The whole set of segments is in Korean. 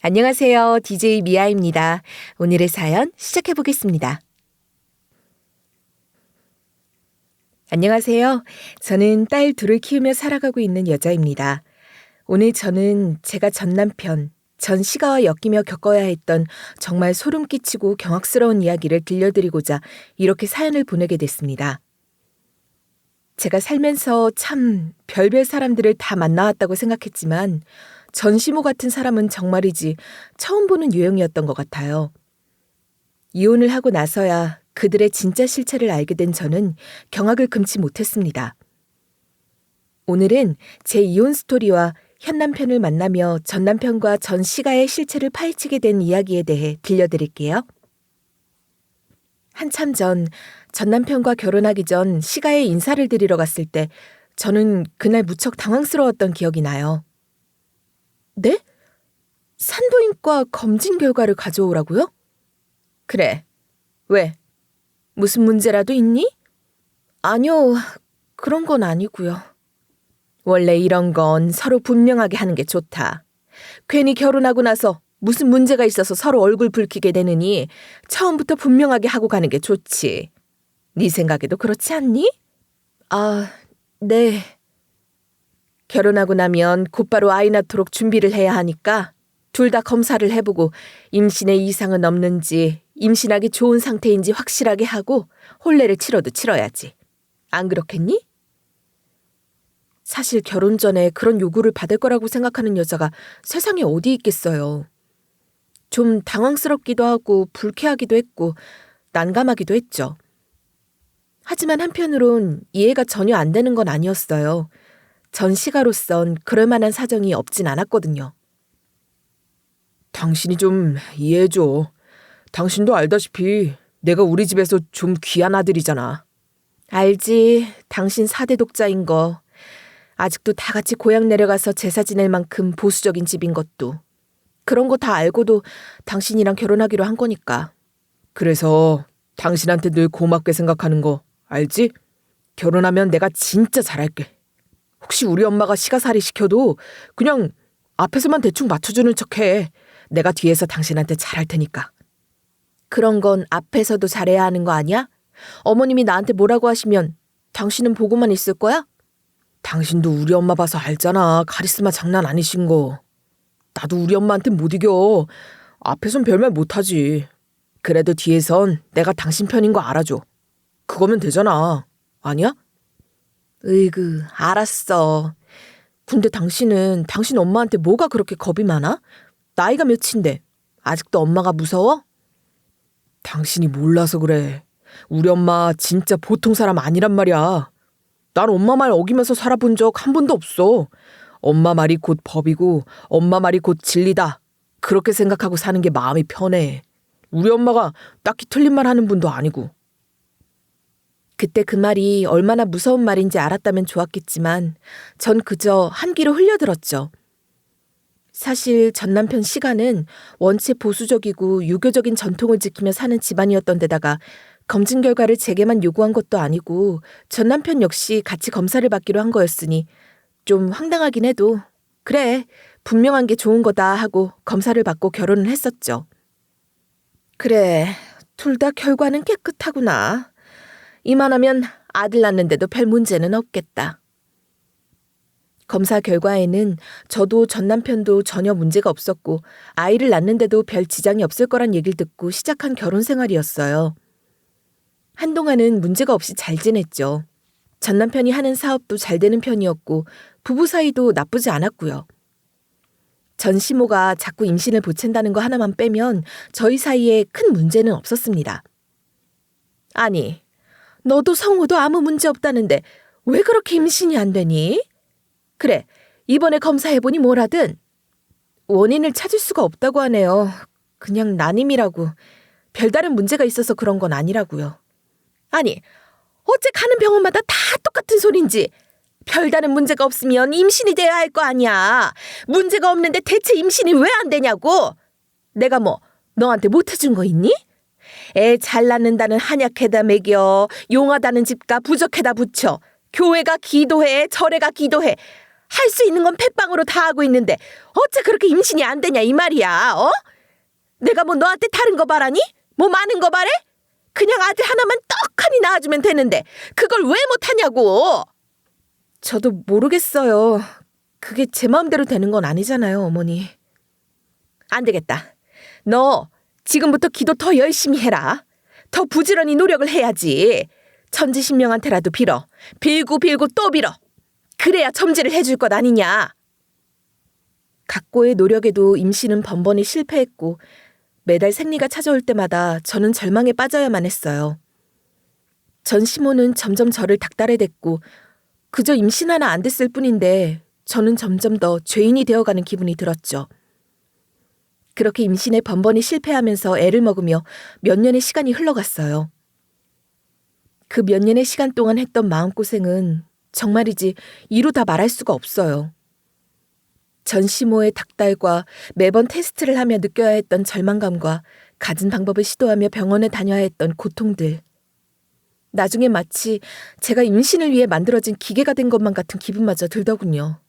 안녕하세요. DJ 미아입니다. 오늘의 사연 시작해 보겠습니다. 안녕하세요. 저는 딸 둘을 키우며 살아가고 있는 여자입니다. 오늘 저는 제가 전 남편, 전 시가와 엮이며 겪어야 했던 정말 소름 끼치고 경악스러운 이야기를 들려드리고자 이렇게 사연을 보내게 됐습니다. 제가 살면서 참 별별 사람들을 다 만나왔다고 생각했지만 전시모 같은 사람은 정말이지 처음 보는 유형이었던 것 같아요. 이혼을 하고 나서야 그들의 진짜 실체를 알게 된 저는 경악을 금치 못했습니다. 오늘은 제 이혼 스토리와 현 남편을 만나며 전 남편과 전 시가의 실체를 파헤치게 된 이야기에 대해 들려드릴게요. 한참 전 남편과 결혼하기 전 시가에 인사를 드리러 갔을 때 저는 그날 무척 당황스러웠던 기억이 나요. 네? 산부인과 검진 결과를 가져오라고요? 그래. 왜? 무슨 문제라도 있니? 아니요, 그런 건 아니고요. 원래 이런 건 서로 분명하게 하는 게 좋다. 괜히 결혼하고 나서 무슨 문제가 있어서 서로 얼굴 붉히게 되느니 처음부터 분명하게 하고 가는 게 좋지. 네 생각에도 그렇지 않니? 아, 네. 결혼하고 나면 곧바로 아이 낳도록 준비를 해야 하니까 둘 다 검사를 해보고 임신에 이상은 없는지 임신하기 좋은 상태인지 확실하게 하고 혼례를 치러도 치러야지. 안 그렇겠니? 사실 결혼 전에 그런 요구를 받을 거라고 생각하는 여자가 세상에 어디 있겠어요. 좀 당황스럽기도 하고 불쾌하기도 했고 난감하기도 했죠. 하지만 한편으론 이해가 전혀 안 되는 건 아니었어요. 전 시가로선 그럴 만한 사정이 없진 않았거든요. 당신이 좀 이해해줘. 당신도 알다시피 내가 우리 집에서 좀 귀한 아들이잖아. 알지. 당신 4대 독자인 거. 아직도 다 같이 고향 내려가서 제사 지낼 만큼 보수적인 집인 것도. 그런 거 다 알고도 당신이랑 결혼하기로 한 거니까. 그래서 당신한테 늘 고맙게 생각하는 거 알지? 결혼하면 내가 진짜 잘할게. 혹시 우리 엄마가 시가살이 시켜도 그냥 앞에서만 대충 맞춰주는 척해. 내가 뒤에서 당신한테 잘할 테니까. 그런 건 앞에서도 잘해야 하는 거 아니야? 어머님이 나한테 뭐라고 하시면 당신은 보고만 있을 거야? 당신도 우리 엄마 봐서 알잖아. 카리스마 장난 아니신 거. 나도 우리 엄마한테 못 이겨. 앞에선 별말 못하지. 그래도 뒤에선 내가 당신 편인 거 알아줘. 그거면 되잖아. 아니야? 으이그, 알았어. 근데 당신은 당신 엄마한테 뭐가 그렇게 겁이 많아? 나이가 몇인데 아직도 엄마가 무서워? 당신이 몰라서 그래. 우리 엄마 진짜 보통 사람 아니란 말이야. 난 엄마 말 어기면서 살아본 적 한 번도 없어. 엄마 말이 곧 법이고 엄마 말이 곧 진리다. 그렇게 생각하고 사는 게 마음이 편해. 우리 엄마가 딱히 틀린 말 하는 분도 아니고. 그때 그 말이 얼마나 무서운 말인지 알았다면 좋았겠지만 전 그저 한 귀로 흘려들었죠. 사실 전 남편 시가는 원체 보수적이고 유교적인 전통을 지키며 사는 집안이었던 데다가 검진 결과를 제게만 요구한 것도 아니고 전 남편 역시 같이 검사를 받기로 한 거였으니 좀 황당하긴 해도 그래, 분명한 게 좋은 거다 하고 검사를 받고 결혼을 했었죠. 그래, 둘 다 결과는 깨끗하구나. 이만하면 아들 낳는데도 별 문제는 없겠다. 검사 결과에는 저도 전 남편도 전혀 문제가 없었고 아이를 낳는데도 별 지장이 없을 거란 얘기를 듣고 시작한 결혼 생활이었어요. 한동안은 문제가 없이 잘 지냈죠. 전 남편이 하는 사업도 잘 되는 편이었고 부부 사이도 나쁘지 않았고요. 전 시모가 자꾸 임신을 보챈다는 거 하나만 빼면 저희 사이에 큰 문제는 없었습니다. 아니, 너도 성우도 아무 문제 없다는데 왜 그렇게 임신이 안 되니? 그래, 이번에 검사해보니 뭐라든. 원인을 찾을 수가 없다고 하네요. 그냥 난임이라고. 별다른 문제가 있어서 그런 건 아니라고요. 아니, 어째 가는 병원마다 다 똑같은 소린지. 별다른 문제가 없으면 임신이 돼야 할 거 아니야. 문제가 없는데 대체 임신이 왜 안 되냐고. 내가 뭐 너한테 못해준 거 있니? 애 잘 낳는다는 한약해다 먹여, 용하다는 집가 부적해다 붙여, 교회가 기도해, 절에가 기도해. 할 수 있는 건 폐빵으로 다 하고 있는데 어째 그렇게 임신이 안 되냐 이 말이야. 어? 내가 뭐 너한테 다른 거 바라니? 뭐 많은 거 바래? 그냥 아들 하나만 떡하니 낳아주면 되는데 그걸 왜 못하냐고. 저도 모르겠어요. 그게 제 마음대로 되는 건 아니잖아요, 어머니. 안 되겠다. 너 지금부터 기도 더 열심히 해라. 더 부지런히 노력을 해야지. 천지신명한테라도 빌어. 빌고 빌고 또 빌어. 그래야 점지를 해줄 것 아니냐. 각고의 노력에도 임신은 번번이 실패했고 매달 생리가 찾아올 때마다 저는 절망에 빠져야만 했어요. 전 시모는 점점 저를 닥달해댔고 그저 임신 하나 안 됐을 뿐인데 저는 점점 더 죄인이 되어가는 기분이 들었죠. 그렇게 임신에 번번이 실패하면서 애를 먹으며 몇 년의 시간이 흘러갔어요. 그 몇 년의 시간 동안 했던 마음고생은 정말이지 이루 다 말할 수가 없어요. 전시모의 닥달과 매번 테스트를 하며 느껴야 했던 절망감과 갖은 방법을 시도하며 병원에 다녀야 했던 고통들. 나중에 마치 제가 임신을 위해 만들어진 기계가 된 것만 같은 기분마저 들더군요.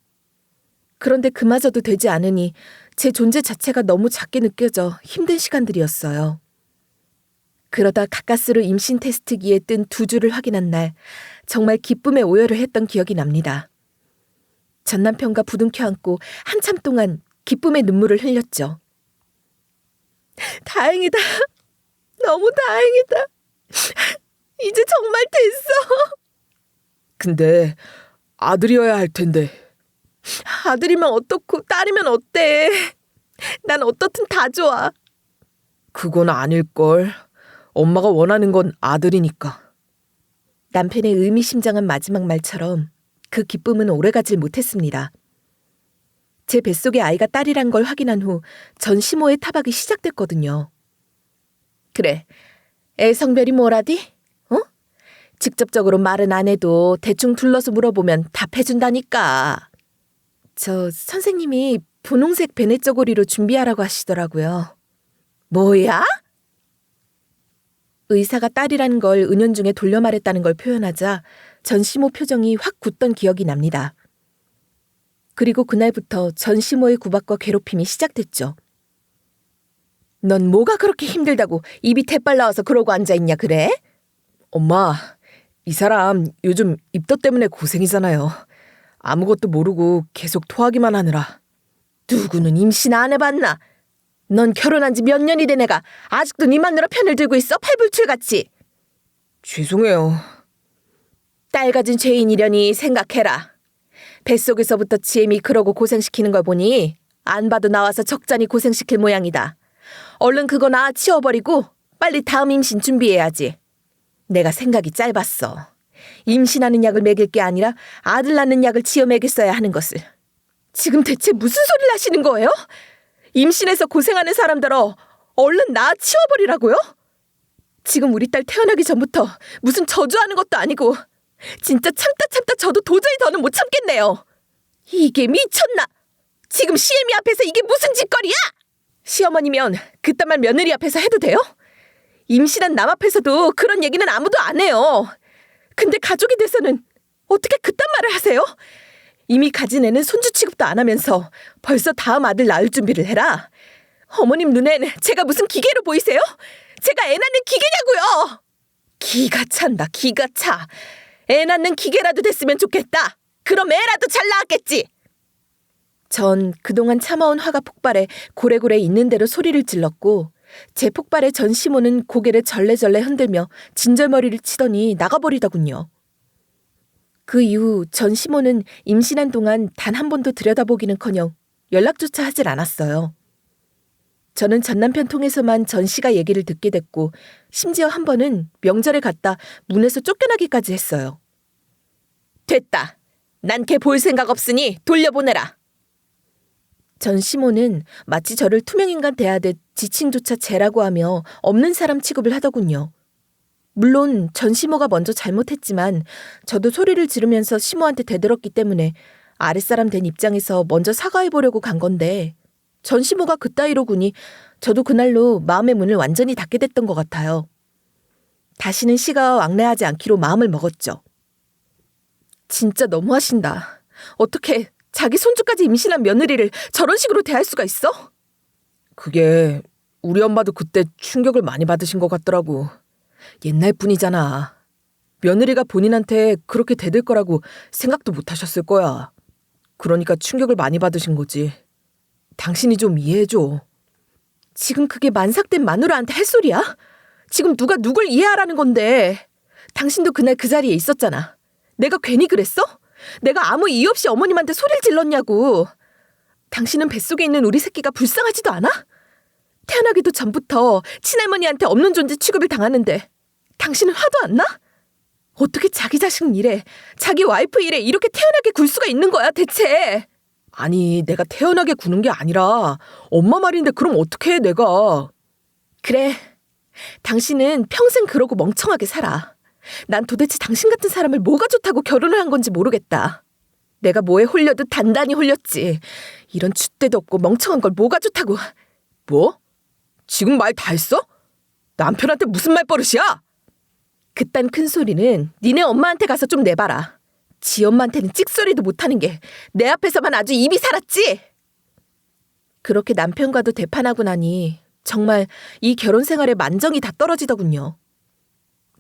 그런데 그마저도 되지 않으니 제 존재 자체가 너무 작게 느껴져 힘든 시간들이었어요. 그러다 가까스로 임신 테스트기에 뜬 2줄을 확인한 날 정말 기쁨에 오열을 했던 기억이 납니다. 전 남편과 부둥켜 안고 한참 동안 기쁨의 눈물을 흘렸죠. 다행이다. 너무 다행이다. 이제 정말 됐어. 근데 아들이어야 할 텐데. 아들이면 어떻고 딸이면 어때? 난 어떻든 다 좋아. 그건 아닐걸. 엄마가 원하는 건 아들이니까. 남편의 의미심장한 마지막 말처럼 그 기쁨은 오래가질 못했습니다. 제 뱃속에 아이가 딸이란 걸 확인한 후 전 시모의 타박이 시작됐거든요. 그래, 애 성별이 뭐라디? 어? 직접적으로 말은 안 해도 대충 둘러서 물어보면 답해준다니까. 저 선생님이 분홍색 베네쩌고리로 준비하라고 하시더라고요. 뭐야? 의사가 딸이란 걸 은연중에 돌려 말했다는 걸 표현하자 전 시모 표정이 확 굳던 기억이 납니다. 그리고 그날부터 전 시모의 구박과 괴롭힘이 시작됐죠. 넌 뭐가 그렇게 힘들다고 입이 태빨 나와서 그러고 앉아있냐 그래? 엄마, 이 사람 요즘 입덧 때문에 고생이잖아요. 아무것도 모르고 계속 토하기만 하느라. 누구는 임신 안 해봤나? 넌 결혼한 지 몇 년이 된 애가 아직도 네 마누라 편을 들고 있어? 팔불출같이. 죄송해요. 딸 가진 죄인이려니 생각해라. 뱃속에서부터 지엠이 그러고 고생시키는 걸 보니 안 봐도 나와서 적잖이 고생시킬 모양이다. 얼른 그거 나 치워버리고 빨리 다음 임신 준비해야지. 내가 생각이 짧았어. 임신하는 약을 먹일 게 아니라 아들 낳는 약을 지어 먹였어야 하는 것을. 지금 대체 무슨 소리를 하시는 거예요? 임신해서 고생하는 사람들어 얼른 나 치워버리라고요? 지금 우리 딸 태어나기 전부터 무슨 저주하는 것도 아니고 진짜 참다 저도 도저히 더는 못 참겠네요. 이게 미쳤나? 지금 시애미 앞에서 이게 무슨 짓거리야? 시어머니면 그딴 말 며느리 앞에서 해도 돼요? 임신한 남 앞에서도 그런 얘기는 아무도 안 해요. 근데 가족이 돼서는 어떻게 그딴 말을 하세요? 이미 가진 애는 손주 취급도 안 하면서 벌써 다음 아들 낳을 준비를 해라. 어머님 눈엔 제가 무슨 기계로 보이세요? 제가 애 낳는 기계냐고요. 기가 찬다, 기가 차. 애 낳는 기계라도 됐으면 좋겠다. 그럼 애라도 잘 낳았겠지. 전 그동안 참아온 화가 폭발해 고래고래 있는 대로 소리를 질렀고 제 폭발에 전 시모는 고개를 절레절레 흔들며 진절머리를 치더니 나가버리더군요. 그 이후 전 시모는 임신한 동안 단 한 번도 들여다보기는커녕 연락조차 하질 않았어요. 저는 전 남편 통해서만 전 씨가 얘기를 듣게 됐고 심지어 한 번은 명절에 갔다 문에서 쫓겨나기까지 했어요. 됐다. 난 걔 볼 생각 없으니 돌려보내라. 전 시모는 마치 저를 투명인간 대하듯 지칭조차 쟤라고 하며 없는 사람 취급을 하더군요. 물론 전 시모가 먼저 잘못했지만 저도 소리를 지르면서 시모한테 대들었기 때문에 아랫사람 된 입장에서 먼저 사과해보려고 간 건데 전 시모가 그따위로 구니 저도 그날로 마음의 문을 완전히 닫게 됐던 것 같아요. 다시는 시가 왕래하지 않기로 마음을 먹었죠. 진짜 너무하신다. 어떻게 자기 손주까지 임신한 며느리를 저런 식으로 대할 수가 있어? 그게 우리 엄마도 그때 충격을 많이 받으신 것 같더라고. 옛날 분이잖아. 며느리가 본인한테 그렇게 대들 거라고 생각도 못 하셨을 거야. 그러니까 충격을 많이 받으신 거지. 당신이 좀 이해해줘. 지금 그게 만삭된 마누라한테 할 소리야? 지금 누가 누굴 이해하라는 건데. 당신도 그날 그 자리에 있었잖아. 내가 괜히 그랬어? 내가 아무 이유 없이 어머님한테 소리를 질렀냐고. 당신은 뱃속에 있는 우리 새끼가 불쌍하지도 않아? 태어나기도 전부터 친할머니한테 없는 존재 취급을 당하는데 당신은 화도 안 나? 어떻게 자기 자식 일에, 자기 와이프 일에 이렇게 태연하게 굴 수가 있는 거야 대체? 아니, 내가 태연하게 구는 게 아니라 엄마 말인데 그럼 어떻게 해 내가. 그래, 당신은 평생 그러고 멍청하게 살아. 난 도대체 당신 같은 사람을 뭐가 좋다고 결혼을 한 건지 모르겠다. 내가 뭐에 홀려도 단단히 홀렸지. 이런 줏대도 없고 멍청한 걸 뭐가 좋다고. 뭐? 지금 말 다 했어? 남편한테 무슨 말버릇이야? 그딴 큰 소리는 니네 엄마한테 가서 좀 내봐라. 지 엄마한테는 찍소리도 못하는 게 내 앞에서만 아주 입이 살았지? 그렇게 남편과도 대판하고 나니 정말 이 결혼 생활에 만정이 다 떨어지더군요.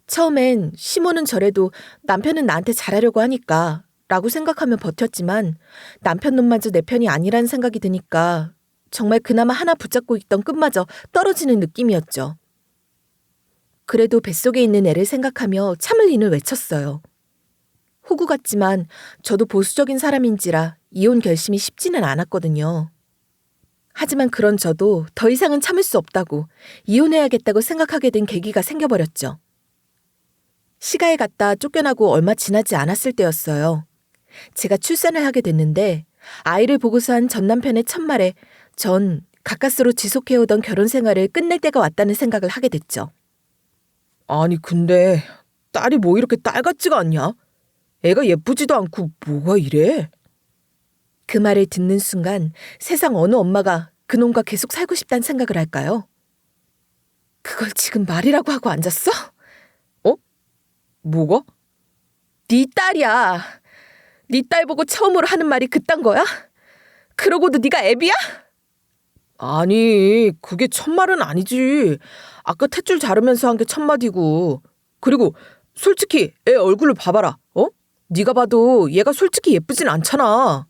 처음엔 시모는 저래도 남편은 나한테 잘하려고 하니까 라고 생각하며 버텼지만 남편 놈마저 내 편이 아니라는 생각이 드니까 정말 그나마 하나 붙잡고 있던 끝마저 떨어지는 느낌이었죠. 그래도 뱃속에 있는 애를 생각하며 참을 인을 외쳤어요. 호구 같지만 저도 보수적인 사람인지라 이혼 결심이 쉽지는 않았거든요. 하지만 그런 저도 더 이상은 참을 수 없다고 이혼해야겠다고 생각하게 된 계기가 생겨버렸죠. 시가에 갔다 쫓겨나고 얼마 지나지 않았을 때였어요. 제가 출산을 하게 됐는데 아이를 보고서 한 전 남편의 첫말에 전 가까스로 지속해오던 결혼 생활을 끝낼 때가 왔다는 생각을 하게 됐죠. 아니 근데 딸이 뭐 이렇게 딸 같지가 않냐? 애가 예쁘지도 않고 뭐가 이래? 그 말을 듣는 순간 세상 어느 엄마가 그놈과 계속 살고 싶다는 생각을 할까요? 그걸 지금 말이라고 하고 앉았어? 어? 뭐가? 네 딸이야. 네 딸 보고 처음으로 하는 말이 그딴 거야? 그러고도 네가 애비야? 아니, 그게 첫말은 아니지. 아까 탯줄 자르면서 한 게 첫마디고. 그리고 솔직히 애 얼굴을 봐봐라. 어? 네가 봐도 얘가 솔직히 예쁘진 않잖아.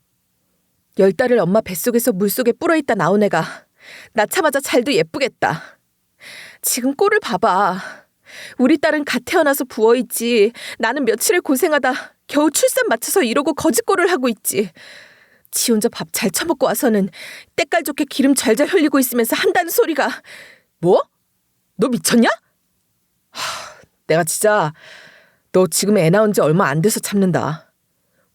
10달을 엄마 뱃속에서 물속에 불어있다 나온 애가 낳자마자 잘도 예쁘겠다. 지금 꼴을 봐봐. 우리 딸은 갓 태어나서 부어있지. 나는 며칠을 고생하다 겨우 출산 맞춰서 이러고 거짓꼴을 하고 있지. 지 혼자 밥 잘 처먹고 와서는 때깔 좋게 기름 잘잘 흘리고 있으면서 한다는 소리가. 뭐? 너 미쳤냐? 내가 진짜 너 지금 애 낳은 지 얼마 안 돼서 참는다.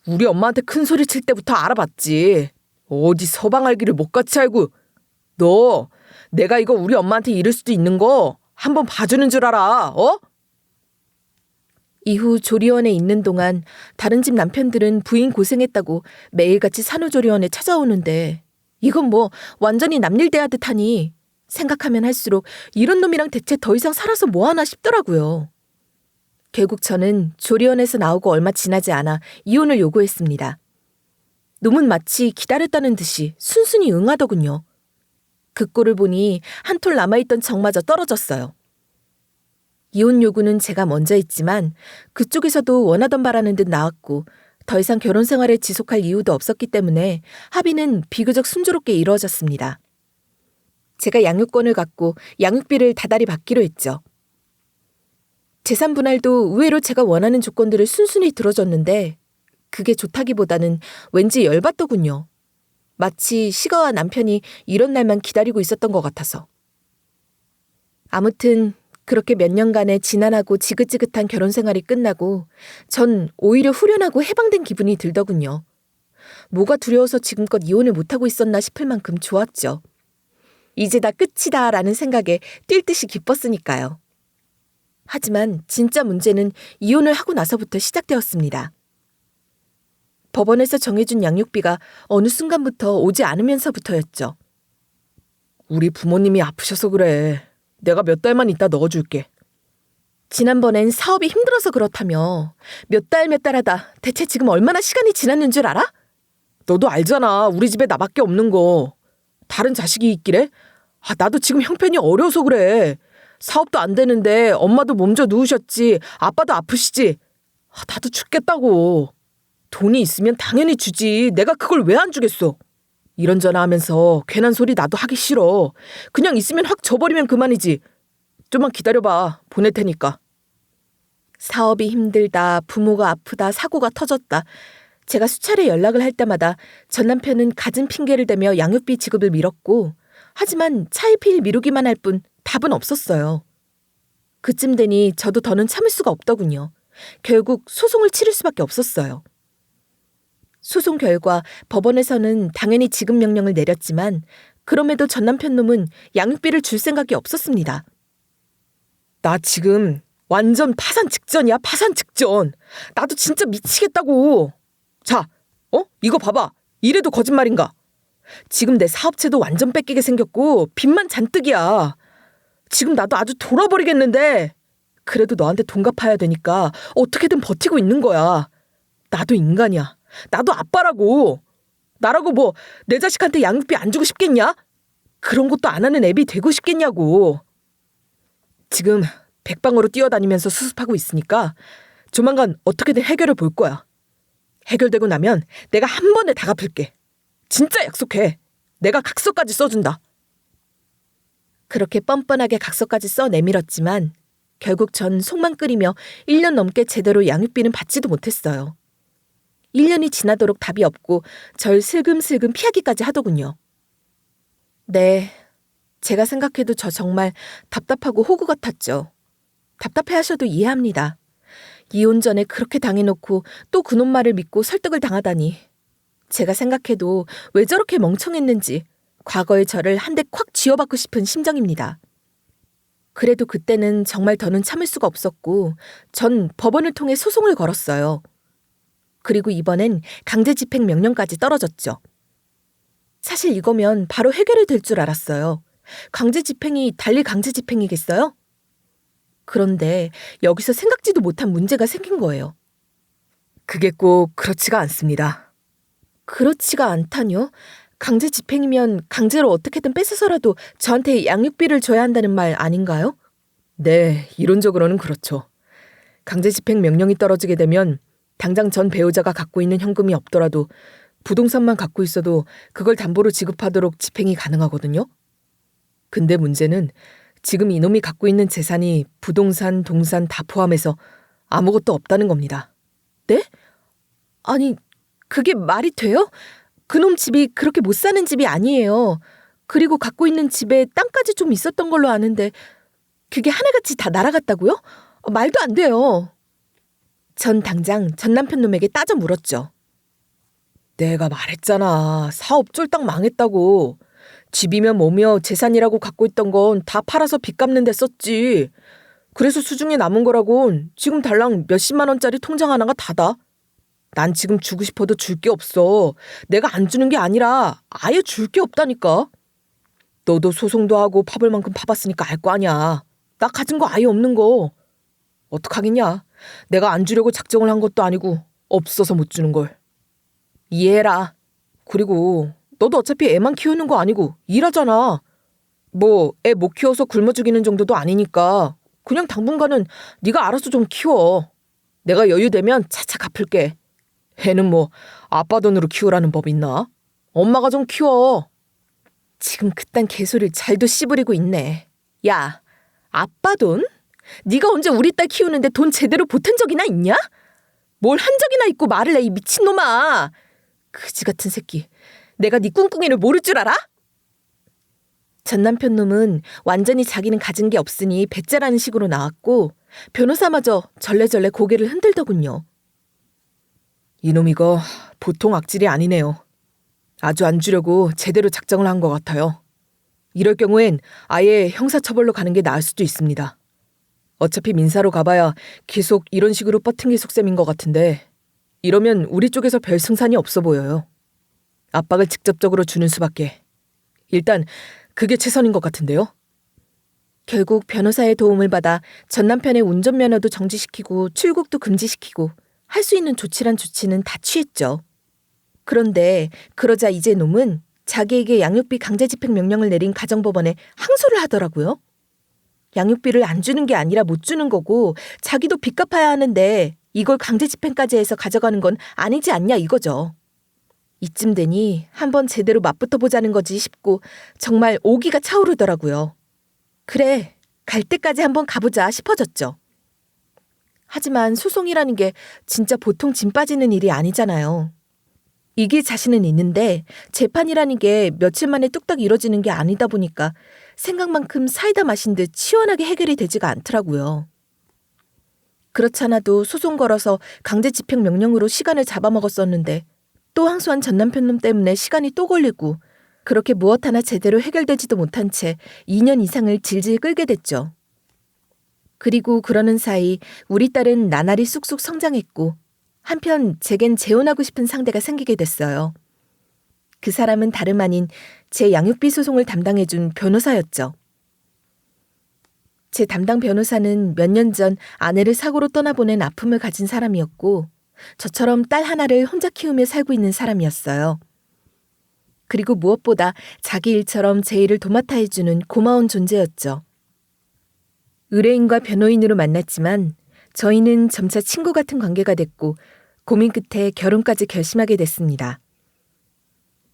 우리 엄마한테 큰 소리 칠 때부터 알아봤지. 어디 서방 알기를 못같이 알고. 너 내가 이거 우리 엄마한테 이럴 수도 있는 거 한번 봐주는 줄 알아. 어? 이후 조리원에 있는 동안 다른 집 남편들은 부인 고생했다고 매일같이 산후조리원에 찾아오는데 이건 뭐 완전히 남일 대하듯 하니 생각하면 할수록 이런 놈이랑 대체 더 이상 살아서 뭐하나 싶더라고요. 결국 저는 조리원에서 나오고 얼마 지나지 않아 이혼을 요구했습니다. 놈은 마치 기다렸다는 듯이 순순히 응하더군요. 그 꼴을 보니 한 톨 남아있던 정마저 떨어졌어요. 이혼 요구는 제가 먼저 했지만 그쪽에서도 원하던 바라는 듯 나왔고 더 이상 결혼 생활을 지속할 이유도 없었기 때문에 합의는 비교적 순조롭게 이루어졌습니다. 제가 양육권을 갖고 양육비를 다달이 받기로 했죠. 재산 분할도 의외로 제가 원하는 조건들을 순순히 들어줬는데 그게 좋다기보다는 왠지 열받더군요. 마치 시가와 남편이 이런 날만 기다리고 있었던 것 같아서. 아무튼 그렇게 몇 년간의 지난하고 지긋지긋한 결혼 생활이 끝나고 전 오히려 후련하고 해방된 기분이 들더군요. 뭐가 두려워서 지금껏 이혼을 못하고 있었나 싶을 만큼 좋았죠. 이제 다 끝이다 라는 생각에 뛸 듯이 기뻤으니까요. 하지만 진짜 문제는 이혼을 하고 나서부터 시작되었습니다. 법원에서 정해준 양육비가 어느 순간부터 오지 않으면서부터였죠. 우리 부모님이 아프셔서 그래. 내가 몇 달만 있다 넣어줄게. 지난번엔 사업이 힘들어서 그렇다며 몇 달 하다 대체 지금 얼마나 시간이 지났는 줄 알아? 너도 알잖아. 우리 집에 나밖에 없는 거. 다른 자식이 있기래? 나도 지금 형편이 어려워서 그래. 사업도 안 되는데 엄마도 몸져 누우셨지. 아빠도 아프시지. 나도 죽겠다고. 돈이 있으면 당연히 주지. 내가 그걸 왜 안 주겠어. 이런저런 하면서 괜한 소리 나도 하기 싫어. 그냥 있으면 확 줘버리면 그만이지. 좀만 기다려봐. 보낼 테니까. 사업이 힘들다, 부모가 아프다, 사고가 터졌다. 제가 수차례 연락을 할 때마다 전 남편은 갖은 핑계를 대며 양육비 지급을 미뤘고, 하지만 차일피일 미루기만 할 뿐 답은 없었어요. 그쯤 되니 저도 더는 참을 수가 없더군요. 결국 소송을 치를 수밖에 없었어요. 소송 결과 법원에서는 당연히 지급 명령을 내렸지만 그럼에도 전 남편 놈은 양육비를 줄 생각이 없었습니다. 나 지금 완전 파산 직전이야, 파산 직전. 나도 진짜 미치겠다고. 자, 이거 봐봐. 이래도 거짓말인가? 지금 내 사업체도 완전 뺏기게 생겼고 빚만 잔뜩이야. 지금 나도 아주 돌아버리겠는데 그래도 너한테 돈 갚아야 되니까 어떻게든 버티고 있는 거야. 나도 인간이야. 나도 아빠라고. 나라고 뭐 내 자식한테 양육비 안 주고 싶겠냐? 그런 것도 안 하는 애비 되고 싶겠냐고. 지금 백방으로 뛰어다니면서 수습하고 있으니까 조만간 어떻게든 해결을 볼 거야. 해결되고 나면 내가 한 번에 다 갚을게. 진짜 약속해. 내가 각서까지 써준다. 그렇게 뻔뻔하게 각서까지 써 내밀었지만 결국 전 속만 끓이며 1년 넘게 제대로 양육비는 받지도 못했어요. 1년이 지나도록 답이 없고 절 슬금슬금 피하기까지 하더군요. 네, 제가 생각해도 저 정말 답답하고 호구 같았죠. 답답해하셔도 이해합니다. 이혼 전에 그렇게 당해놓고 또 그놈 말을 믿고 설득을 당하다니. 제가 생각해도 왜 저렇게 멍청했는지 과거의 저를 한 대 콱 쥐어받고 싶은 심정입니다. 그래도 그때는 정말 더는 참을 수가 없었고 전 법원을 통해 소송을 걸었어요. 그리고 이번엔 강제집행 명령까지 떨어졌죠. 사실 이거면 바로 해결이 될 줄 알았어요. 강제집행이 달리 강제집행이겠어요? 그런데 여기서 생각지도 못한 문제가 생긴 거예요. 그게 꼭 그렇지가 않습니다. 그렇지가 않다뇨? 강제집행이면 강제로 어떻게든 뺏어서라도 저한테 양육비를 줘야 한다는 말 아닌가요? 네, 이론적으로는 그렇죠. 강제집행 명령이 떨어지게 되면 당장 전 배우자가 갖고 있는 현금이 없더라도 부동산만 갖고 있어도 그걸 담보로 지급하도록 집행이 가능하거든요. 근데 문제는 지금 이놈이 갖고 있는 재산이 부동산, 동산 다 포함해서 아무것도 없다는 겁니다. 네? 아니, 그게 말이 돼요? 그놈 집이 그렇게 못 사는 집이 아니에요. 그리고 갖고 있는 집에 땅까지 좀 있었던 걸로 아는데 그게 하나같이 다 날아갔다고요? 말도 안 돼요. 전 당장 전 남편 놈에게 따져 물었죠. 내가 말했잖아. 사업 쫄딱 망했다고. 집이며 뭐며 재산이라고 갖고 있던 건 다 팔아서 빚 갚는 데 썼지. 그래서 수중에 남은 거라곤 지금 달랑 몇십만 원짜리 통장 하나가 다다. 난 지금 주고 싶어도 줄 게 없어. 내가 안 주는 게 아니라 아예 줄 게 없다니까. 너도 소송도 하고 파볼 만큼 파봤으니까 알 거 아니야. 나 가진 거 아예 없는 거. 어떡하겠냐. 내가 안 주려고 작정을 한 것도 아니고 없어서 못 주는 걸. 이해해라. 그리고 너도 어차피 애만 키우는 거 아니고 일하잖아. 뭐 애 못 키워서 굶어 죽이는 정도도 아니니까 그냥 당분간은 네가 알아서 좀 키워. 내가 여유되면 차차 갚을게. 애는 뭐 아빠 돈으로 키우라는 법 있나? 엄마가 좀 키워. 지금 그딴 개소리를 잘도 씨부리고 있네. 야, 아빠 돈? 네가 언제 우리 딸 키우는데 돈 제대로 보탠 적이나 있냐? 뭘 한 적이나 있고 말을 해, 이 미친놈아. 그지 같은 새끼. 내가 네 꿍꿍이를 모를 줄 알아? 전 남편 놈은 완전히 자기는 가진 게 없으니 배째라는 식으로 나왔고 변호사마저 절레절레 고개를 흔들더군요. 이놈 이거 보통 악질이 아니네요. 아주 안 주려고 제대로 작정을 한 것 같아요. 이럴 경우엔 아예 형사처벌로 가는 게 나을 수도 있습니다. 어차피 민사로 가봐야 계속 이런 식으로 뻗팅길 속셈인 것 같은데 이러면 우리 쪽에서 별 승산이 없어 보여요. 압박을 직접적으로 주는 수밖에. 일단 그게 최선인 것 같은데요. 결국 변호사의 도움을 받아 전 남편의 운전면허도 정지시키고 출국도 금지시키고 할 수 있는 조치란 조치는 다 취했죠. 그런데 그러자 이제 놈은 자기에게 양육비 강제 집행 명령을 내린 가정법원에 항소를 하더라고요. 양육비를 안 주는 게 아니라 못 주는 거고 자기도 빚 갚아야 하는데 이걸 강제 집행까지 해서 가져가는 건 아니지 않냐 이거죠. 이쯤 되니 한번 제대로 맞붙어 보자는 거지 싶고 정말 오기가 차오르더라고요. 그래, 갈 때까지 한번 가보자 싶어졌죠. 하지만 소송이라는 게 진짜 보통 짐 빠지는 일이 아니잖아요. 이길 자신은 있는데 재판이라는 게 며칠 만에 뚝딱 이뤄지는 게 아니다 보니까 생각만큼 사이다 마신 듯 시원하게 해결이 되지가 않더라고요. 그렇잖아도 소송 걸어서 강제 집행 명령으로 시간을 잡아먹었었는데 또 항소한 전남편 놈 때문에 시간이 또 걸리고 그렇게 무엇 하나 제대로 해결되지도 못한 채 2년 이상을 질질 끌게 됐죠. 그리고 그러는 사이 우리 딸은 나날이 쑥쑥 성장했고 한편 제겐 재혼하고 싶은 상대가 생기게 됐어요. 그 사람은 다름 아닌 제 양육비 소송을 담당해준 변호사였죠. 제 담당 변호사는 몇 년 전 아내를 사고로 떠나보낸 아픔을 가진 사람이었고 저처럼 딸 하나를 혼자 키우며 살고 있는 사람이었어요. 그리고 무엇보다 자기 일처럼 제 일을 도맡아 해주는 고마운 존재였죠. 의뢰인과 변호인으로 만났지만 저희는 점차 친구 같은 관계가 됐고 고민 끝에 결혼까지 결심하게 됐습니다.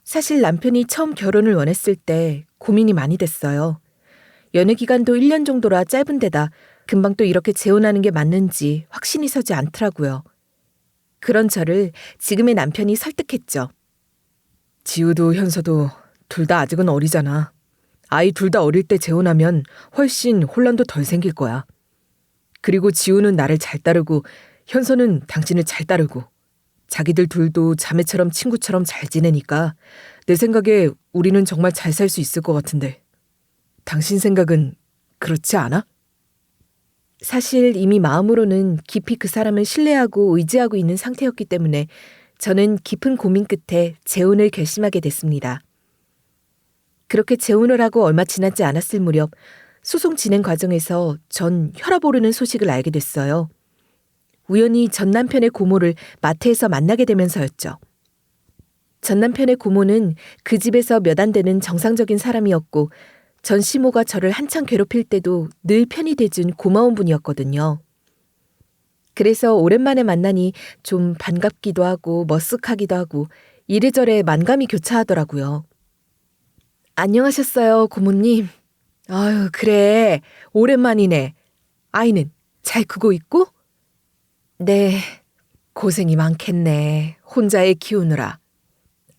사실 남편이 처음 결혼을 원했을 때 고민이 많이 됐어요. 연애 기간도 1년 정도라 짧은 데다 금방 또 이렇게 재혼하는 게 맞는지 확신이 서지 않더라고요. 그런 저를 지금의 남편이 설득했죠. 지우도 현서도 둘 다 아직은 어리잖아. 아이 둘 다 어릴 때 재혼하면 훨씬 혼란도 덜 생길 거야. 그리고 지우는 나를 잘 따르고 현서는 당신을 잘 따르고 자기들 둘도 자매처럼 친구처럼 잘 지내니까 내 생각에 우리는 정말 잘 살 수 있을 것 같은데. 당신 생각은 그렇지 않아? 사실 이미 마음으로는 깊이 그 사람을 신뢰하고 의지하고 있는 상태였기 때문에 저는 깊은 고민 끝에 재혼을 결심하게 됐습니다. 그렇게 재혼을 하고 얼마 지나지 않았을 무렵 소송 진행 과정에서 전 혈압 오르는 소식을 알게 됐어요. 우연히 전 남편의 고모를 마트에서 만나게 되면서였죠. 전 남편의 고모는 그 집에서 몇 안 되는 정상적인 사람이었고 전 시모가 저를 한창 괴롭힐 때도 늘 편히 대준 고마운 분이었거든요. 그래서 오랜만에 만나니 좀 반갑기도 하고 머쓱하기도 하고 이래저래 만감이 교차하더라고요. 안녕하셨어요, 고모님. 아유, 그래. 오랜만이네. 아이는 잘 크고 있고? 네, 고생이 많겠네. 혼자 애 키우느라.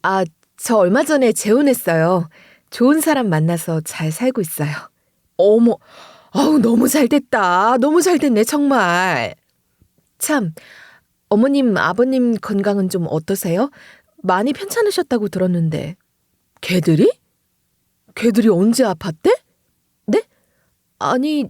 아, 저 얼마 전에 재혼했어요. 좋은 사람 만나서 잘 살고 있어요. 어머, 아우, 너무 잘 됐다. 너무 잘 됐네, 정말. 참, 어머님, 아버님 건강은 좀 어떠세요? 많이 편찮으셨다고 들었는데. 걔들이? 걔들이 언제 아팠대? 네? 아니,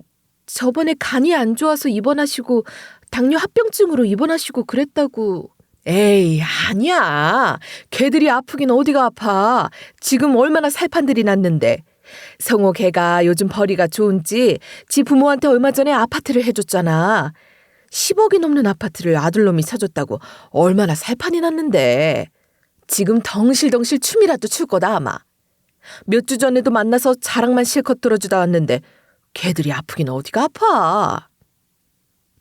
저번에 간이 안 좋아서 입원하시고 당뇨 합병증으로 입원하시고 그랬다고. 에이, 아니야. 걔들이 아프긴 어디가 아파. 지금 얼마나 살판들이 났는데. 성호 걔가 요즘 벌이가 좋은지 지 부모한테 얼마 전에 아파트를 해줬잖아. 10억이 넘는 아파트를 아들놈이 사줬다고 얼마나 살판이 났는데. 지금 덩실덩실 춤이라도 출 거다 아마. 몇 주 전에도 만나서 자랑만 실컷 들어주다 왔는데 걔들이 아프긴 어디가 아파.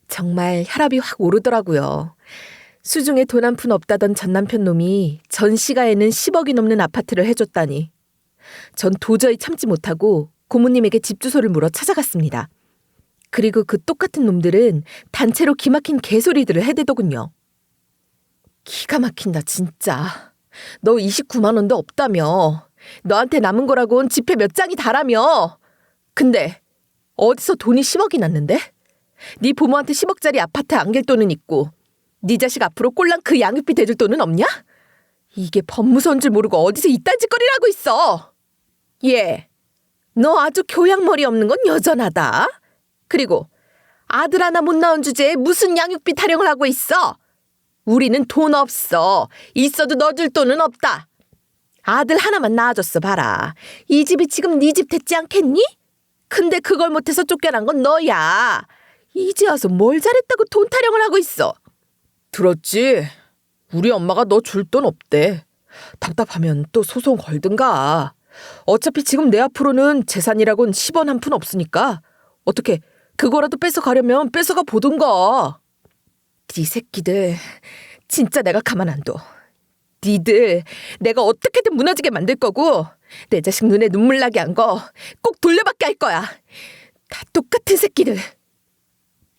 정말 혈압이 확 오르더라고요. 수중에 돈 한 푼 없다던 전 남편 놈이 전 시가에는 10억이 넘는 아파트를 해줬다니. 전 도저히 참지 못하고 고모님에게 집 주소를 물어 찾아갔습니다. 그리고 그 똑같은 놈들은 단체로 기막힌 개소리들을 해대더군요. 기가 막힌다 진짜. 너 29만 원도 없다며. 너한테 남은 거라곤 지폐 몇 장이 다라며. 근데 어디서 돈이 10억이 났는데? 네 부모한테 10억짜리 아파트 안길 돈은 있고 네 자식 앞으로 꼴랑 그 양육비 대줄 돈은 없냐? 이게 법무서인 줄 모르고 어디서 이딴 짓거리를 하고 있어. 얘, 너 아주 교양머리 없는 건 여전하다. 그리고 아들 하나 못 낳은 주제에 무슨 양육비 타령을 하고 있어. 우리는 돈 없어. 있어도 넣어줄 돈은 없다. 아들 하나만 낳아줬어 봐라. 이 집이 지금 네 집 됐지 않겠니? 근데 그걸 못해서 쫓겨난 건 너야. 이제 와서 뭘 잘했다고 돈 타령을 하고 있어. 들었지? 우리 엄마가 너 줄 돈 없대. 답답하면 또 소송 걸든가. 어차피 지금 내 앞으로는 재산이라곤 10원 한 푼 없으니까 어떻게 그거라도 뺏어가려면 뺏어가 보든가. 네 새끼들 진짜 내가 가만 안 둬. 니들 내가 어떻게든 무너지게 만들 거고 내 자식 눈에 눈물 나게 한 거 꼭 돌려받게 할 거야. 다 똑같은 새끼들.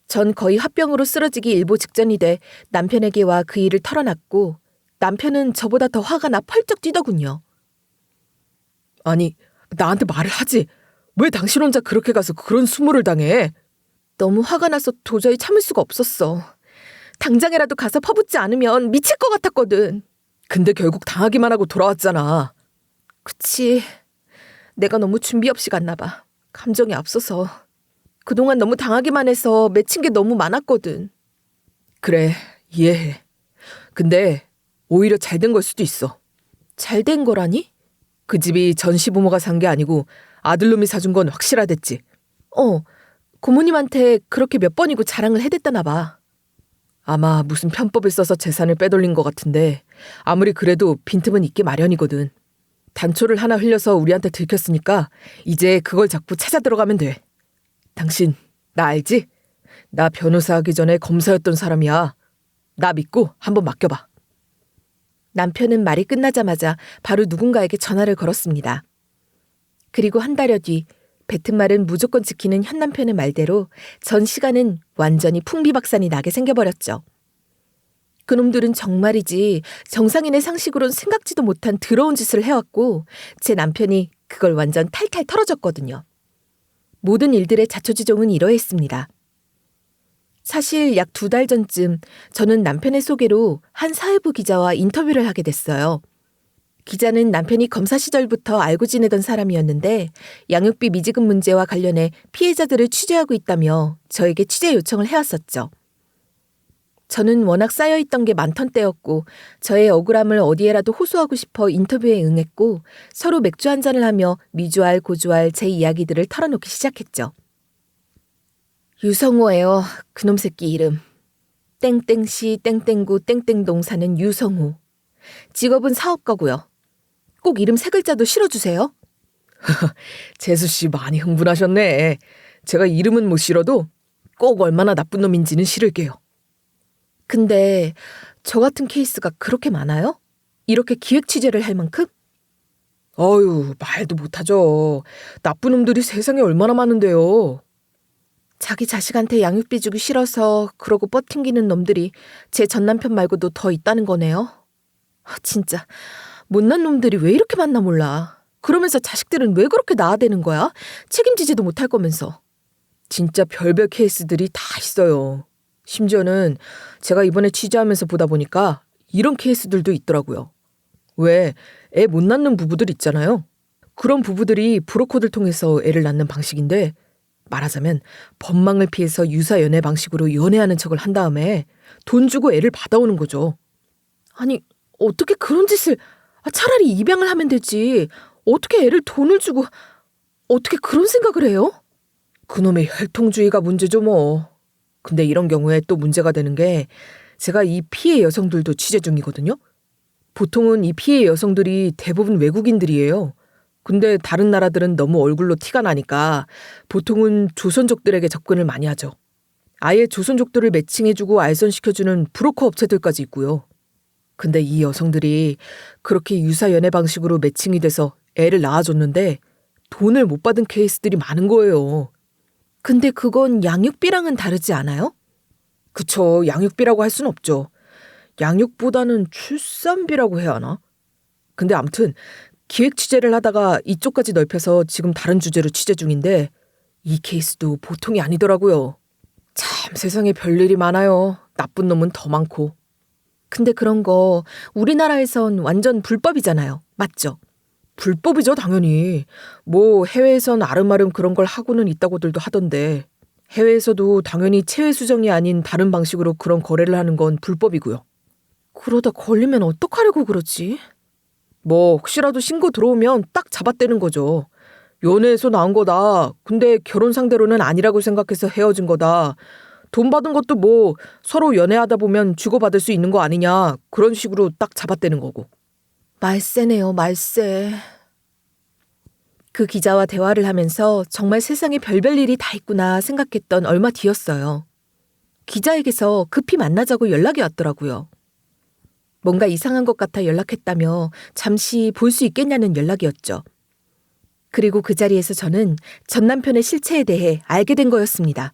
전 거의 화병으로 쓰러지기 일보 직전이 돼 남편에게와 그 일을 털어놨고 남편은 저보다 더 화가 나 펄쩍 뛰더군요. 아니, 나한테 말을 하지. 왜 당신 혼자 그렇게 가서 그런 수모를 당해? 너무 화가 나서 도저히 참을 수가 없었어. 당장이라도 가서 퍼붓지 않으면 미칠 것 같았거든. 근데 결국 당하기만 하고 돌아왔잖아. 그치. 내가 너무 준비 없이 갔나 봐. 감정이 앞서서. 그동안 너무 당하기만 해서 맺힌 게 너무 많았거든. 그래, 이해해. 근데 오히려 잘 된 걸 수도 있어. 잘 된 거라니? 그 집이 전 시부모가 산 게 아니고 아들놈이 사준 건 확실하댔지. 고모님한테 그렇게 몇 번이고 자랑을 해댔다나 봐. 아마 무슨 편법을 써서 재산을 빼돌린 것 같은데 아무리 그래도 빈틈은 있게 마련이거든. 단초를 하나 흘려서 우리한테 들켰으니까 이제 그걸 잡고 찾아 들어가면 돼. 당신 나 알지? 나 변호사 하기 전에 검사였던 사람이야. 나 믿고 한번 맡겨봐. 남편은 말이 끝나자마자 바로 누군가에게 전화를 걸었습니다. 그리고 한 달여 뒤 뱉은 말은 무조건 지키는 현 남편의 말대로 전 시간은 완전히 풍비박산이 나게 생겨버렸죠. 그놈들은 정말이지 정상인의 상식으론 생각지도 못한 더러운 짓을 해왔고 제 남편이 그걸 완전 탈탈 털어줬거든요. 모든 일들의 자초지종은 이러했습니다. 사실 약 2달 전쯤 저는 남편의 소개로 한 사회부 기자와 인터뷰를 하게 됐어요. 기자는 남편이 검사 시절부터 알고 지내던 사람이었는데 양육비 미지급 문제와 관련해 피해자들을 취재하고 있다며 저에게 취재 요청을 해왔었죠. 저는 워낙 쌓여있던 게 많던 때였고 저의 억울함을 어디에라도 호소하고 싶어 인터뷰에 응했고 서로 맥주 한잔을 하며 미주알 고주알 제 이야기들을 털어놓기 시작했죠. 유성호예요. 그놈 새끼 이름. 땡땡시 땡땡구 땡땡동 사는 유성호. 직업은 사업가고요. 꼭 이름 3글자도 실어주세요. 재수씨 많이 흥분하셨네. 제가 이름은 못 실어도 꼭 얼마나 나쁜 놈인지는 실을게요. 근데 저 같은 케이스가 그렇게 많아요? 이렇게 기획 취재를 할 만큼? 어휴, 말도 못하죠. 나쁜 놈들이 세상에 얼마나 많은데요. 자기 자식한테 양육비 주기 싫어서 그러고 뻗팅기는 놈들이 제 전남편 말고도 더 있다는 거네요. 진짜 못난 놈들이 왜 이렇게 많나 몰라. 그러면서 자식들은 왜 그렇게 낳아대는 거야? 책임지지도 못할 거면서. 진짜 별별 케이스들이 다 있어요. 심지어는 제가 이번에 취재하면서 보다 보니까 이런 케이스들도 있더라고요. 왜 애 못 낳는 부부들 있잖아요. 그런 부부들이 브로커들 통해서 애를 낳는 방식인데 말하자면 법망을 피해서 유사 연애 방식으로 연애하는 척을 한 다음에 돈 주고 애를 받아오는 거죠. 아니 어떻게 그런 짓을 차라리 입양을 하면 되지. 어떻게 애를 돈을 주고 어떻게 그런 생각을 해요? 그놈의 혈통주의가 문제죠 뭐. 근데 이런 경우에 또 문제가 되는 게 제가 이 피해 여성들도 취재 중이거든요. 보통은 이 피해 여성들이 대부분 외국인들이에요. 근데 다른 나라들은 너무 얼굴로 티가 나니까 보통은 조선족들에게 접근을 많이 하죠. 아예 조선족들을 매칭해주고 알선시켜주는 브로커 업체들까지 있고요. 근데 이 여성들이 그렇게 유사 연애 방식으로 매칭이 돼서 애를 낳아줬는데 돈을 못 받은 케이스들이 많은 거예요. 근데 그건 양육비랑은 다르지 않아요? 그쵸, 양육비라고 할 순 없죠. 양육보다는 출산비라고 해야 하나? 근데 암튼 기획 취재를 하다가 이쪽까지 넓혀서 지금 다른 주제로 취재 중인데 이 케이스도 보통이 아니더라고요. 참 세상에 별일이 많아요. 나쁜 놈은 더 많고. 근데 그런 거 우리나라에선 완전 불법이잖아요. 맞죠? 불법이죠 당연히. 뭐 해외에선 아름아름 그런 걸 하고는 있다고들도 하던데 해외에서도 당연히 체외 수정이 아닌 다른 방식으로 그런 거래를 하는 건 불법이고요. 그러다 걸리면 어떡하려고 그러지? 뭐 혹시라도 신고 들어오면 딱 잡아떼는 거죠. 연애에서 나온 거다. 근데 결혼 상대로는 아니라고 생각해서 헤어진 거다. 돈 받은 것도 뭐 서로 연애하다 보면 주고받을 수 있는 거 아니냐. 그런 식으로 딱 잡아떼는 거고. 말세네요, 말세. 그 기자와 대화를 하면서 정말 세상에 별별 일이 다 있구나 생각했던 얼마 뒤였어요. 기자에게서 급히 만나자고 연락이 왔더라고요. 뭔가 이상한 것 같아 연락했다며 잠시 볼 수 있겠냐는 연락이었죠. 그리고 그 자리에서 저는 전 남편의 실체에 대해 알게 된 거였습니다.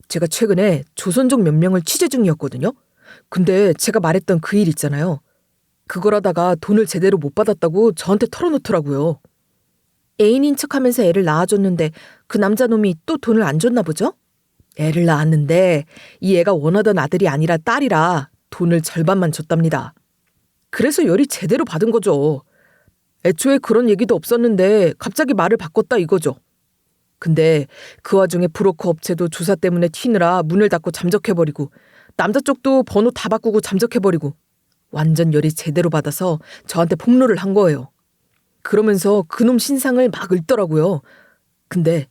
제가 최근에 조선족 몇 명을 취재 중이었거든요. 근데 제가 말했던 그 일 있잖아요. 그걸 하다가 돈을 제대로 못 받았다고 저한테 털어놓더라고요. 애인인 척하면서 애를 낳아줬는데 그 남자놈이 또 돈을 안 줬나 보죠? 애를 낳았는데 이 애가 원하던 아들이 아니라 딸이라 돈을 절반만 줬답니다. 그래서 열이 제대로 받은 거죠. 애초에 그런 얘기도 없었는데 갑자기 말을 바꿨다 이거죠. 근데 그 와중에 브로커 업체도 조사 때문에 튀느라 문을 닫고 잠적해버리고 남자 쪽도 번호 다 바꾸고 잠적해버리고 완전 열이 제대로 받아서 저한테 폭로를 한 거예요. 그러면서 그놈 신상을 막 읊더라고요. 근데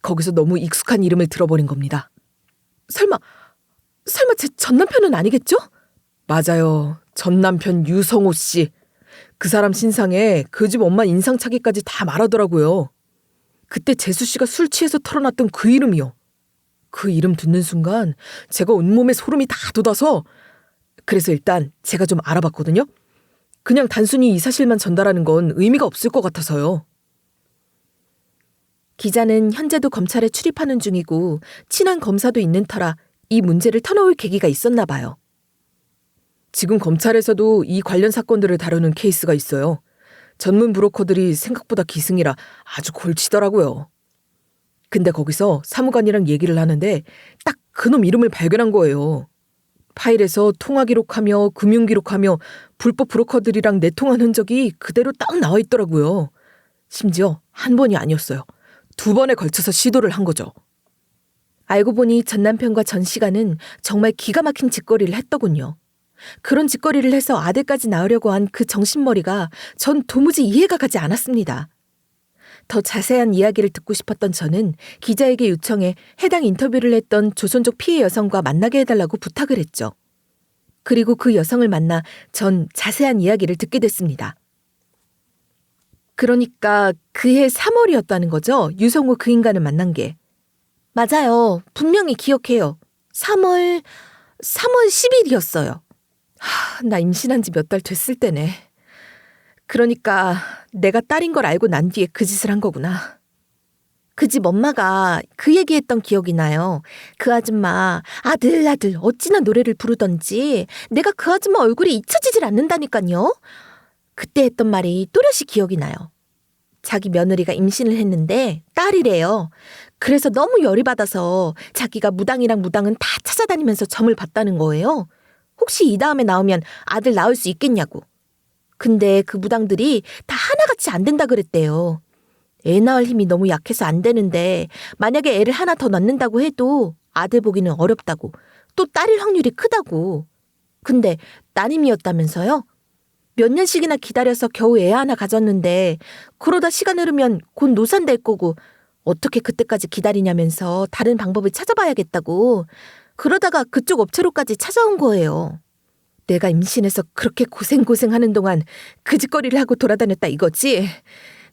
거기서 너무 익숙한 이름을 들어버린 겁니다. 설마 제 전남편은 아니겠죠? 맞아요. 전남편 유성호 씨. 그 사람 신상에 그 집 엄마 인상착의까지 다 말하더라고요. 그때 재수 씨가 술 취해서 털어놨던 그 이름이요. 그 이름 듣는 순간 제가 온몸에 소름이 다 돋아서 그래서 일단 제가 좀 알아봤거든요. 그냥 단순히 이 사실만 전달하는 건 의미가 없을 것 같아서요. 기자는 현재도 검찰에 출입하는 중이고 친한 검사도 있는 터라 이 문제를 터놓을 계기가 있었나 봐요. 지금 검찰에서도 이 관련 사건들을 다루는 케이스가 있어요. 전문 브로커들이 생각보다 기승이라 아주 골치더라고요. 근데 거기서 사무관이랑 얘기를 하는데 딱 그놈 이름을 발견한 거예요. 파일에서 통화 기록하며 금융 기록하며 불법 브로커들이랑 내통한 흔적이 그대로 딱 나와 있더라고요. 심지어 한 번이 아니었어요. 2번에 걸쳐서 시도를 한 거죠. 알고 보니 전 남편과 전 씨가는 정말 기가 막힌 짓거리를 했더군요. 그런 짓거리를 해서 아들까지 낳으려고 한 그 정신머리가 전 도무지 이해가 가지 않았습니다. 더 자세한 이야기를 듣고 싶었던 저는 기자에게 요청해 해당 인터뷰를 했던 조선족 피해 여성과 만나게 해달라고 부탁을 했죠. 그리고 그 여성을 만나 전 자세한 이야기를 듣게 됐습니다. 그러니까 그해 3월이었다는 거죠? 유성호 그 인간을 만난 게. 맞아요. 분명히 기억해요. 3월 10일이었어요. 나 임신한 지 몇 달 됐을 때네. 그러니까 내가 딸인 걸 알고 난 뒤에 그 짓을 한 거구나. 그 집 엄마가 그 얘기했던 기억이 나요. 그 아줌마 아들 어찌나 노래를 부르던지 내가 그 아줌마 얼굴이 잊혀지질 않는다니까요. 그때 했던 말이 또렷이 기억이 나요. 자기 며느리가 임신을 했는데 딸이래요. 그래서 너무 열이 받아서 자기가 무당이랑 무당은 다 찾아다니면서 점을 봤다는 거예요. 혹시 이 다음에 나오면 아들 낳을 수 있겠냐고. 근데 그 무당들이 다 하나같이 안 된다 그랬대요. 애 낳을 힘이 너무 약해서 안 되는데 만약에 애를 하나 더 낳는다고 해도 아들 보기는 어렵다고. 또 딸일 확률이 크다고. 근데 따님이었다면서요? 몇 년씩이나 기다려서 겨우 애 하나 가졌는데 그러다 시간 흐르면 곧 노산될 거고 어떻게 그때까지 기다리냐면서 다른 방법을 찾아봐야겠다고. 그러다가 그쪽 업체로까지 찾아온 거예요. 내가 임신해서 그렇게 고생하는 동안 그 짓거리를 하고 돌아다녔다 이거지.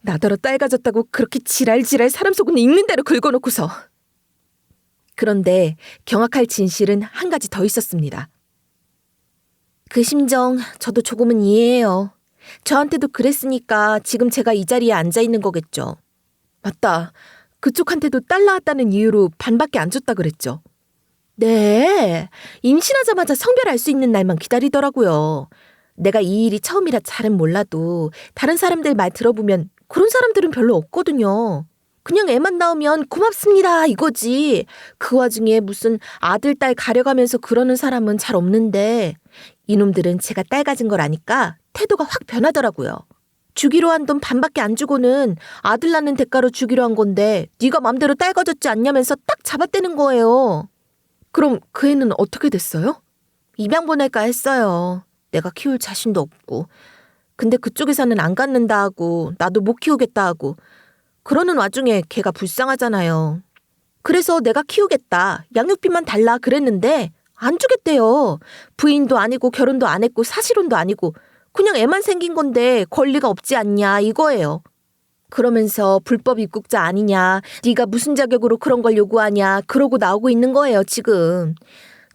나더러 딸 가졌다고 그렇게 지랄 사람 속은 익는 대로 긁어놓고서. 그런데 경악할 진실은 한 가지 더 있었습니다. 그 심정 저도 조금은 이해해요. 저한테도 그랬으니까 지금 제가 이 자리에 앉아있는 거겠죠. 맞다. 그쪽한테도 딸 낳았다는 이유로 반밖에 안 줬다 그랬죠. 네. 임신하자마자 성별 알 수 있는 날만 기다리더라고요. 내가 이 일이 처음이라 잘은 몰라도 다른 사람들 말 들어보면 그런 사람들은 별로 없거든요. 그냥 애만 낳으면 고맙습니다 이거지. 그 와중에 무슨 아들, 딸 가려가면서 그러는 사람은 잘 없는데 이놈들은 제가 딸 가진 걸 아니까 태도가 확 변하더라고요. 주기로 한 돈 반밖에 안 주고는 아들 낳는 대가로 주기로 한 건데 네가 맘대로 딸 가졌지 않냐면서 딱 잡아떼는 거예요. 그럼 그 애는 어떻게 됐어요? 입양 보낼까 했어요. 내가 키울 자신도 없고. 근데 그쪽에서는 안 갖는다 하고 나도 못 키우겠다 하고 그러는 와중에 걔가 불쌍하잖아요. 그래서 내가 키우겠다. 양육비만 달라 그랬는데 안 주겠대요. 부인도 아니고 결혼도 안 했고 사실혼도 아니고 그냥 애만 생긴 건데 권리가 없지 않냐 이거예요. 그러면서 불법 입국자 아니냐, 네가 무슨 자격으로 그런 걸 요구하냐 그러고 나오고 있는 거예요 지금.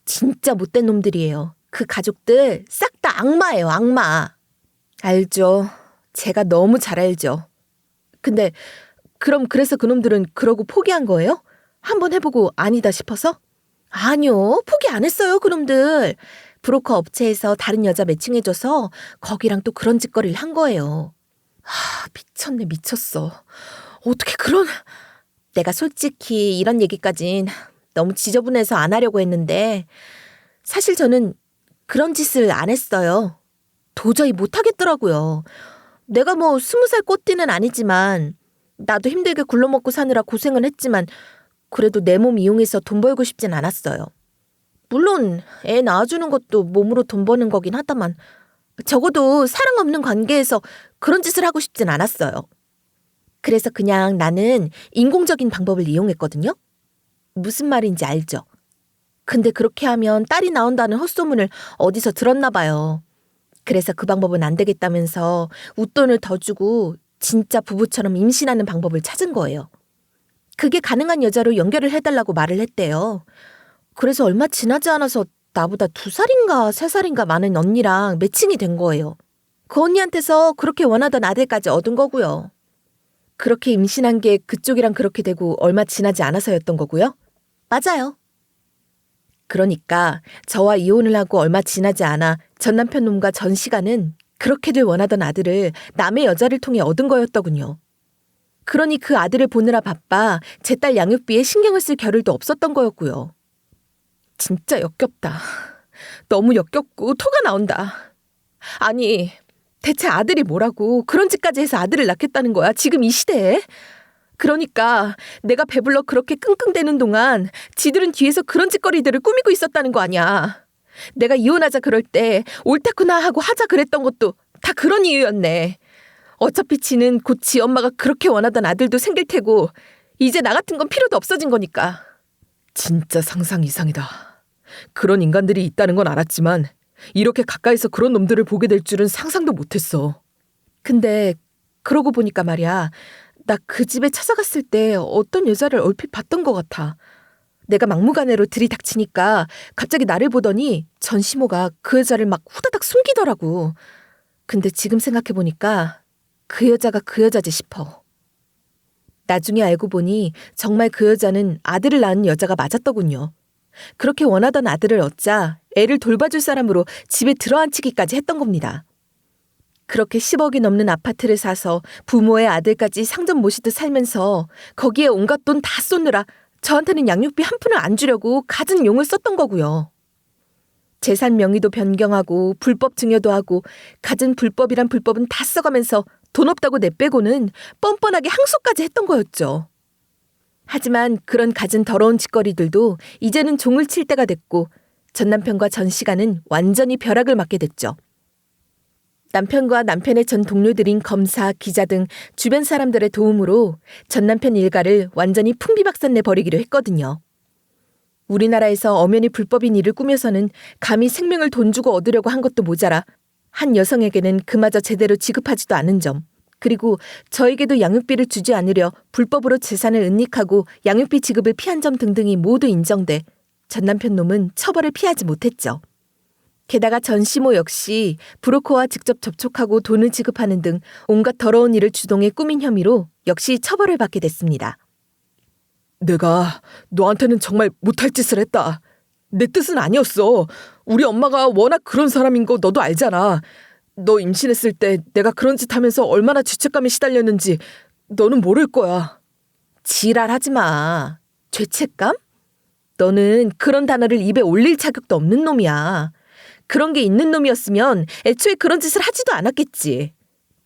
진짜 못된 놈들이에요. 그 가족들 싹 다 악마예요, 악마. 알죠. 제가 너무 잘 알죠. 근데 그래서 그놈들은 그러고 포기한 거예요? 한번 해보고 아니다 싶어서? 아니요, 포기 안 했어요, 그놈들. 브로커 업체에서 다른 여자 매칭해줘서 거기랑 또 그런 짓거리를 한 거예요. 미쳤네, 미쳤어. 어떻게 그런... 내가 솔직히 이런 얘기까진 너무 지저분해서 안 하려고 했는데 사실 저는 그런 짓을 안 했어요. 도저히 못 하겠더라고요. 내가 뭐 20살 꽃띠는 아니지만 나도 힘들게 굴러먹고 사느라 고생은 했지만 그래도 내 몸 이용해서 돈 벌고 싶진 않았어요. 물론 애 낳아주는 것도 몸으로 돈 버는 거긴 하다만 적어도 사랑 없는 관계에서 그런 짓을 하고 싶진 않았어요. 그래서 그냥 나는 인공적인 방법을 이용했거든요. 무슨 말인지 알죠? 근데 그렇게 하면 딸이 나온다는 헛소문을 어디서 들었나 봐요. 그래서 그 방법은 안 되겠다면서 웃돈을 더 주고 진짜 부부처럼 임신하는 방법을 찾은 거예요. 그게 가능한 여자로 연결을 해달라고 말을 했대요. 그래서 얼마 지나지 않아서 나보다 2살인가 3살인가 많은 언니랑 매칭이 된 거예요. 그 언니한테서 그렇게 원하던 아들까지 얻은 거고요. 그렇게 임신한 게 그쪽이랑 그렇게 되고 얼마 지나지 않아서였던 거고요. 맞아요. 그러니까 저와 이혼을 하고 얼마 지나지 않아 전 남편 놈과 전 씨가는 그렇게들 원하던 아들을 남의 여자를 통해 얻은 거였더군요. 그러니 그 아들을 보느라 바빠 제 딸 양육비에 신경을 쓸 겨를도 없었던 거였고요. 진짜 역겹다. 너무 역겹고 토가 나온다. 아니, 대체 아들이 뭐라고 그런 짓까지 해서 아들을 낳겠다는 거야, 지금 이 시대에? 그러니까 내가 배불러 그렇게 끙끙대는 동안 지들은 뒤에서 그런 짓거리들을 꾸미고 있었다는 거 아니야. 내가 이혼하자 그럴 때 옳다구나 하고 하자 그랬던 것도 다 그런 이유였네. 어차피 지는 곧 지 엄마가 그렇게 원하던 아들도 생길 테고 이제 나 같은 건 필요도 없어진 거니까. 진짜 상상 이상이다. 그런 인간들이 있다는 건 알았지만 이렇게 가까이서 그런 놈들을 보게 될 줄은 상상도 못했어. 근데 그러고 보니까 말이야, 나 그 집에 찾아갔을 때 어떤 여자를 얼핏 봤던 것 같아. 내가 막무가내로 들이닥치니까 갑자기 나를 보더니 전시모가 그 여자를 막 후다닥 숨기더라고. 근데 지금 생각해보니까 그 여자가 그 여자지 싶어. 나중에 알고 보니 정말 그 여자는 아들을 낳은 여자가 맞았더군요. 그렇게 원하던 아들을 얻자 애를 돌봐줄 사람으로 집에 들어앉히기까지 했던 겁니다. 그렇게 10억이 넘는 아파트를 사서 부모의 아들까지 상점 모시듯 살면서 거기에 온갖 돈 다 쏟느라 저한테는 양육비 한 푼을 안 주려고 갖은 용을 썼던 거고요. 재산 명의도 변경하고 불법 증여도 하고 갖은 불법이란 불법은 다 써가면서 돈 없다고 내빼고는 뻔뻔하게 항소까지 했던 거였죠. 하지만 그런 갖은 더러운 짓거리들도 이제는 종을 칠 때가 됐고 전 남편과 전 씨가는 완전히 벼락을 맞게 됐죠. 남편과 남편의 전 동료들인 검사, 기자 등 주변 사람들의 도움으로 전 남편 일가를 완전히 풍비박산내 버리기로 했거든요. 우리나라에서 엄연히 불법인 일을 꾸며서는 감히 생명을 돈 주고 얻으려고 한 것도 모자라 한 여성에게는 그마저 제대로 지급하지도 않은 점, 그리고 저에게도 양육비를 주지 않으려 불법으로 재산을 은닉하고 양육비 지급을 피한 점 등등이 모두 인정돼 전 남편 놈은 처벌을 피하지 못했죠. 게다가 전 씨모 역시 브로커와 직접 접촉하고 돈을 지급하는 등 온갖 더러운 일을 주동해 꾸민 혐의로 역시 처벌을 받게 됐습니다. 내가 너한테는 정말 못할 짓을 했다. 내 뜻은 아니었어. 우리 엄마가 워낙 그런 사람인 거 너도 알잖아. 너 임신했을 때 내가 그런 짓 하면서 얼마나 죄책감에 시달렸는지 너는 모를 거야. 지랄하지 마. 죄책감? 너는 그런 단어를 입에 올릴 자격도 없는 놈이야. 그런 게 있는 놈이었으면 애초에 그런 짓을 하지도 않았겠지.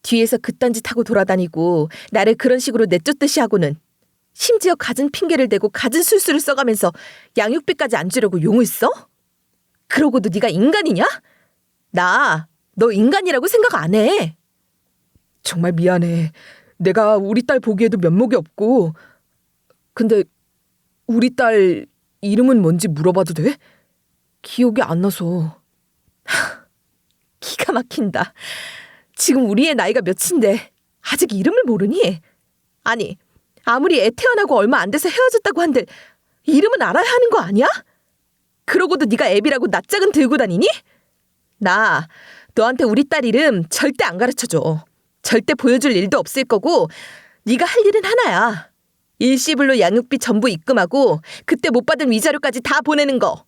뒤에서 그딴 짓 하고 돌아다니고 나를 그런 식으로 내쫓듯이 하고는 심지어 갖은 핑계를 대고 갖은 술수를 써가면서 양육비까지 안 주려고 용을 써? 그러고도 네가 인간이냐? 너 인간이라고 생각 안 해. 정말 미안해. 내가 우리 딸 보기에도 면목이 없고. 근데 우리 딸 이름은 뭔지 물어봐도 돼? 기억이 안 나서. 기가 막힌다. 지금 우리 애 나이가 몇인데 아직 이름을 모르니? 아니, 아무리 애 태어나고 얼마 안 돼서 헤어졌다고 한들 이름은 알아야 하는 거 아니야? 그러고도 네가 애비라고 낯짝은 들고 다니니? 나 너한테 우리 딸 이름 절대 안 가르쳐줘. 절대 보여줄 일도 없을 거고 네가 할 일은 하나야. 일시불로 양육비 전부 입금하고 그때 못 받은 위자료까지 다 보내는 거.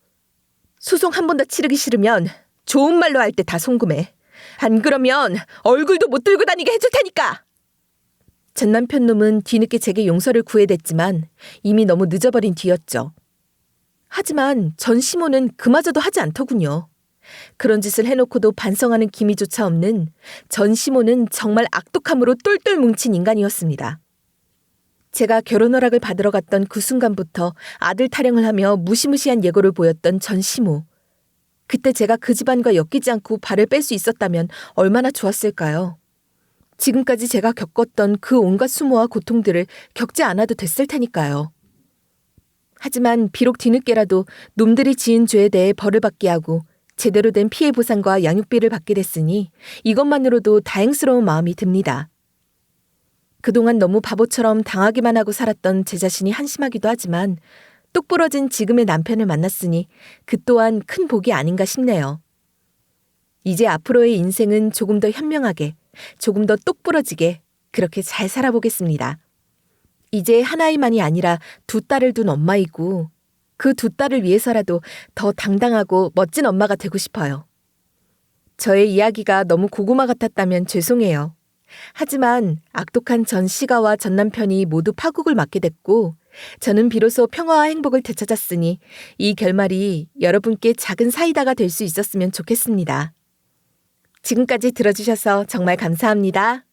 소송 한 번 더 치르기 싫으면 좋은 말로 할 때 다 송금해. 안 그러면 얼굴도 못 들고 다니게 해줄 테니까. 전 남편 놈은 뒤늦게 제게 용서를 구해댔지만 이미 너무 늦어버린 뒤였죠. 하지만 전 시모는 그마저도 하지 않더군요. 그런 짓을 해놓고도 반성하는 기미조차 없는 전 시모는 정말 악독함으로 똘똘 뭉친 인간이었습니다. 제가 결혼 허락을 받으러 갔던 그 순간부터 아들 타령을 하며 무시무시한 예고를 보였던 전 시모. 그때 제가 그 집안과 엮이지 않고 발을 뺄 수 있었다면 얼마나 좋았을까요? 지금까지 제가 겪었던 그 온갖 수모와 고통들을 겪지 않아도 됐을 테니까요. 하지만 비록 뒤늦게라도 놈들이 지은 죄에 대해 벌을 받게 하고 제대로 된 피해 보상과 양육비를 받게 됐으니 이것만으로도 다행스러운 마음이 듭니다. 그동안 너무 바보처럼 당하기만 하고 살았던 제 자신이 한심하기도 하지만 똑부러진 지금의 남편을 만났으니 그 또한 큰 복이 아닌가 싶네요. 이제 앞으로의 인생은 조금 더 현명하게, 조금 더 똑부러지게 그렇게 잘 살아보겠습니다. 이제 하나이만이 아니라 두 딸을 둔 엄마이고 그 두 딸을 위해서라도 더 당당하고 멋진 엄마가 되고 싶어요. 저의 이야기가 너무 고구마 같았다면 죄송해요. 하지만 악독한 전 시가와 전 남편이 모두 파국을 맞게 됐고 저는 비로소 평화와 행복을 되찾았으니 이 결말이 여러분께 작은 사이다가 될 수 있었으면 좋겠습니다. 지금까지 들어주셔서 정말 감사합니다.